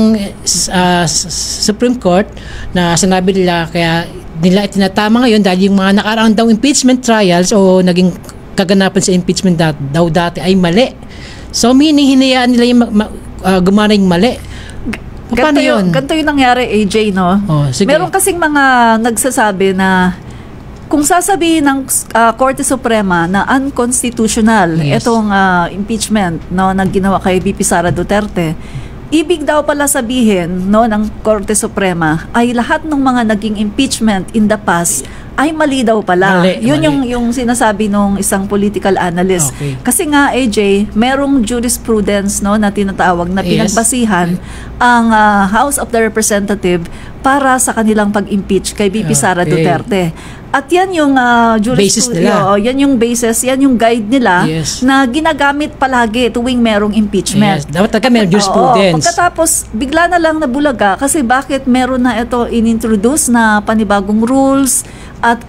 Supreme Court na sinabi nila kaya nila itinatama ngayon dahil yung mga nakaraang daw impeachment trials o naging kaganapan sa impeachment daw dati ay mali. So meaning hinayaan nila yung gumawa ng mali. Paano yun? Ganito yung nangyari, AJ, no? Meron kasing mga nagsasabi na kung sasabihin ng Korte Suprema na unconstitutional itong impeachment, no, na ginawa kay VP Sara Duterte, ibig daw pala sabihin, no, ng Korte Suprema ay lahat ng mga naging impeachment in the past ay mali daw pala. Yun yung sinasabi nung isang political analyst. Kasi nga, AJ, merong jurisprudence, no, na tinatawag na pinagbasihan ang House of the Representative para sa kanilang pag-impeach kay VP Sara Duterte. At yan yung basis nila. Yan yung basis, yan yung guide nila na ginagamit palagi tuwing merong impeachment. Dapat talaga may jurisprudence. Pagkatapos, bigla na lang nabulaga kasi bakit meron na ito inintroduce na panibagong rules at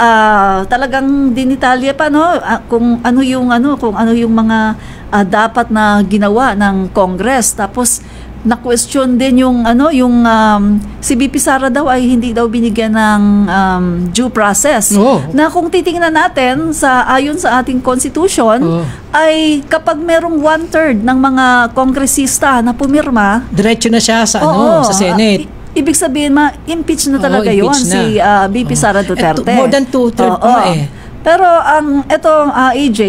talagang dinitalya pa, no, kung ano yung mga dapat na ginawa ng Congress. Tapos na-question din yung si VP Sara daw ay hindi daw binigyan ng due process. Na kung titingnan natin ayon sa ating constitution ay kapag merong 1/3 ng mga kongresista na pumirma, diretso na siya sa sa Senate. ibig sabihin ma-impeach na talaga yon impeach na. si VP Sara Duterte. More than 2/3 pa eh. Pero AJ,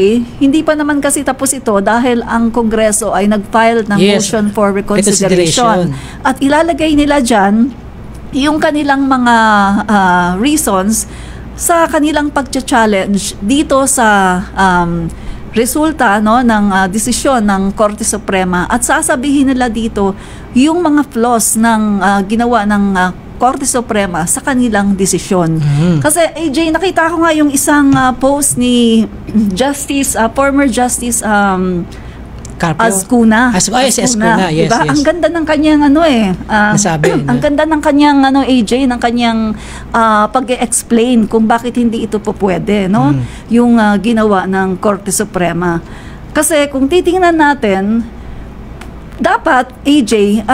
hindi pa naman kasi tapos ito dahil ang Kongreso ay nag-file ng motion for reconsideration. At ilalagay nila dyan yung kanilang mga reasons sa kanilang pag-challenge dito sa resulta ng desisyon ng Korte Suprema, at sasabihin nila dito yung mga flaws ng ginawa ng Korte Suprema sa kanilang desisyon. Kasi AJ, nakita ko nga yung isang post ni former Justice Ascuna. Si Ascuna, yes, diba? yes. Ang ganda ng kanyang nasabi. Ang ganda ng kanyang AJ, ng kanyang pag-explain kung bakit hindi ito po pwede, no? Yung ginawa ng Korte Suprema. Kasi kung titingnan natin, dapat AJ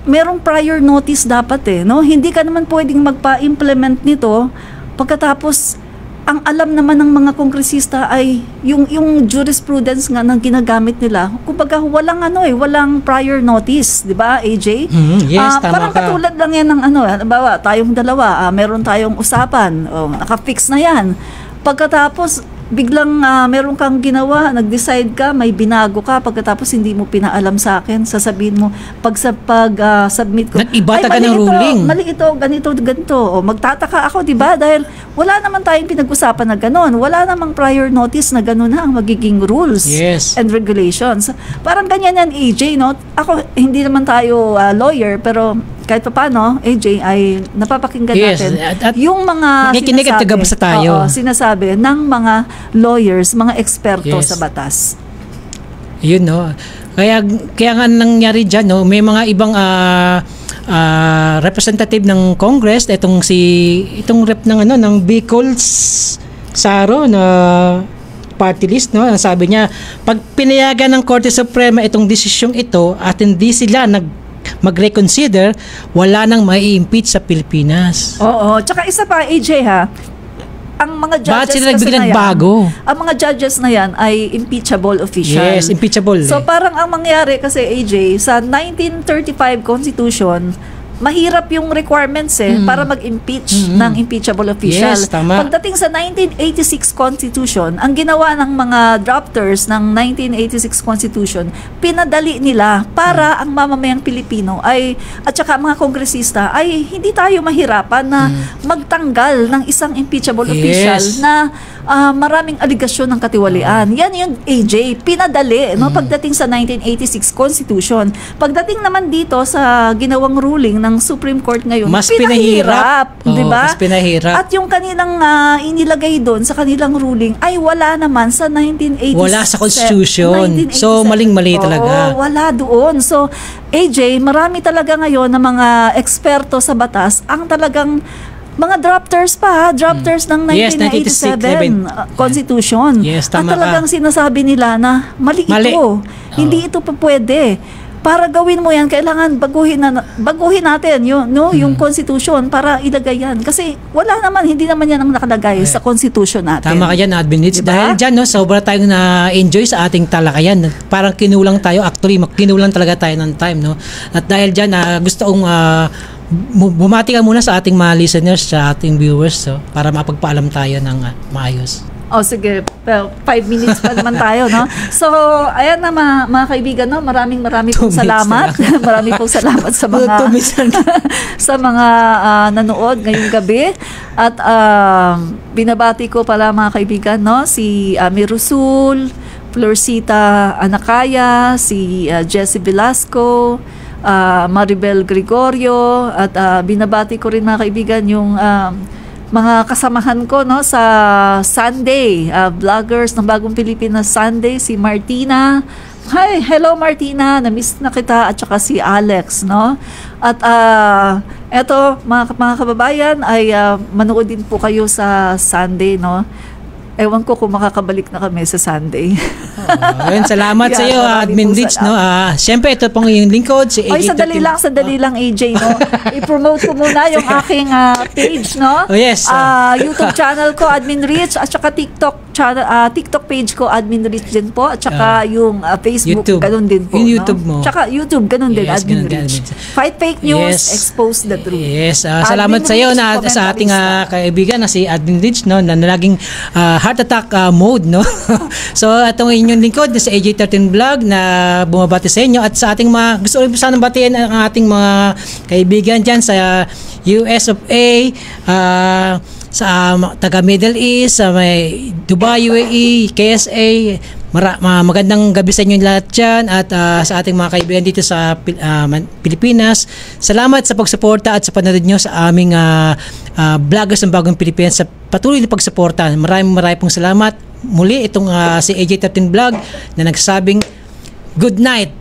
merong prior notice dapat no? Hindi ka naman pwedeng magpa-implement nito pagkatapos ang alam naman ng mga kongresista ay yung jurisprudence nga nang ginagamit nila. Kumbaga walang prior notice, 'di ba, AJ? Yes, tama parang ka. Katulad lang 'yan ng halimbawa, tayong dalawa, meron tayong usapan, naka-fix na 'yan. Pagkatapos biglang meron kang ginawa, nag-decide ka, may binago ka, pagkatapos hindi mo pinaalam sa akin, sasabihin mo pag-submit ko, nag-iba ka ng ruling. Mali ito, ganito. O magtataka ako, 'di ba? Dahil wala naman tayong pinag-usapan na gano'n. Wala namang prior notice na gano'n na ang magiging rules and regulations. Parang ganyan yan, AJ, no? Ako, hindi naman tayo lawyer, pero kahit pa paano, AJ, ay napapakinggan natin at yung mga sinasabi ng mga lawyers, mga eksperto sa batas. Yun, no? Kaya nga nangyari dyan, no? May mga ibang representative ng Congress, itong rep ng Bicol Saro na party list, no? Sabi niya, pag pinayagan ng Korte Suprema itong desisyong ito at hindi sila mag-reconsider, wala nang mai-impeach sa Pilipinas. Oo, tsaka isa pa, AJ, ang mga judges kasi na yan, ang mga judges na yan ay impeachable official. Yes, impeachable. So parang ang mangyari kasi, AJ, sa 1935 Constitution, mahirap yung requirements para mag-impeach ng impeachable official. Yes, tama. Pagdating sa 1986 Constitution, ang ginawa ng mga drafters ng 1986 Constitution, pinadali nila para ang mamamayang Pilipino at saka mga kongresista ay hindi tayo mahirapan na magtanggal ng isang impeachable official na maraming aligasyon ng katiwalian. Yan yung AJ, pinadali pagdating sa 1986 Constitution. Pagdating naman dito sa ginawang ruling ng Supreme Court ngayon, mas pinahirap. Di ba? Mas pinahirap. At yung kanilang inilagay doon sa kanilang ruling ay wala naman sa 1987. Wala sa Constitution. So, maling-mali talaga. Wala doon. So, AJ, marami talaga ngayon na mga eksperto sa batas ang talagang mga drafters ng 1987 Constitution. Yes, tama at talagang sinasabi nila na mali. Ito. Hindi ito pa pwede. Para gawin mo yan, kailangan baguhin natin yung Constitution para ilagay yan. Kasi hindi naman yan ang nakalagay sa Constitution natin. Tama ka dyan, Adminits. Diba? Dahil dyan, sobra tayong na-enjoy sa ating talakayan. Parang kinulang tayo. Actually, kinulang talaga tayo ng time. No? At dahil dyan, gusto kong bumati ka muna sa ating mga listeners, sa ating viewers, para mapagpaalam tayo ng maayos. Sige. 5 minutes pa naman tayo, no? So, ayan na mga kaibigan, no? Maraming pong salamat. Maraming pong salamat sa mga sa mga nanood ngayong gabi. At binabati ko pala mga kaibigan, no? Si Mirusul, Florcita Anacaya, si Jessie Velasco, Maribel Gregorio, at binabati ko rin mga kaibigan yung mga kasamahan ko sa Sunday, vloggers ng Bagong Pilipinas Sunday, si Martina. Hi, hello Martina, na-miss na kita, at saka si Alex, no? At eto mga kababayan ay manood din po kayo sa Sunday, no? Ewan ko kung makakabalik na kami sa Sunday. Ayun, salamat sa iyo, Admin Rich, no. Siyempre ito pong yung lingkod si AJ. Sandali lang AJ, no. I-promote ko muna yung aking page, no. Oh, yes. YouTube channel ko Admin Rich at saka TikTok channel, TikTok page ko Admin Rich din po at saka yung Facebook YouTube. Ganun din po, yung YouTube no? mo. Tsaka YouTube ganun din, Yes, Admin ganun, Rich. Fight fake news, expose the truth. Yes, salamat sa iyo na sa ating kaibigan na si Admin Rich, no, na laging heart attack mode, no. So itong inyong lingkod na sa AJ13 Vlog na bumabati sa inyo at sa ating mga gusto rin sana batiin ang ating mga kaibigan diyan sa US of A, sa taga Middle East, sa may Dubai, UAE, KSA. Magandang gabi sa inyo lahat dyan at sa ating mga kaibigan dito sa Pilipinas. Salamat sa pagsuporta at sa panonood nyo sa aming vloggers ng Bagong Pilipinas sa patuloy na pagsuporta. Maraming pong salamat. Muli itong si AJ13 Vlog na nagsabing good night.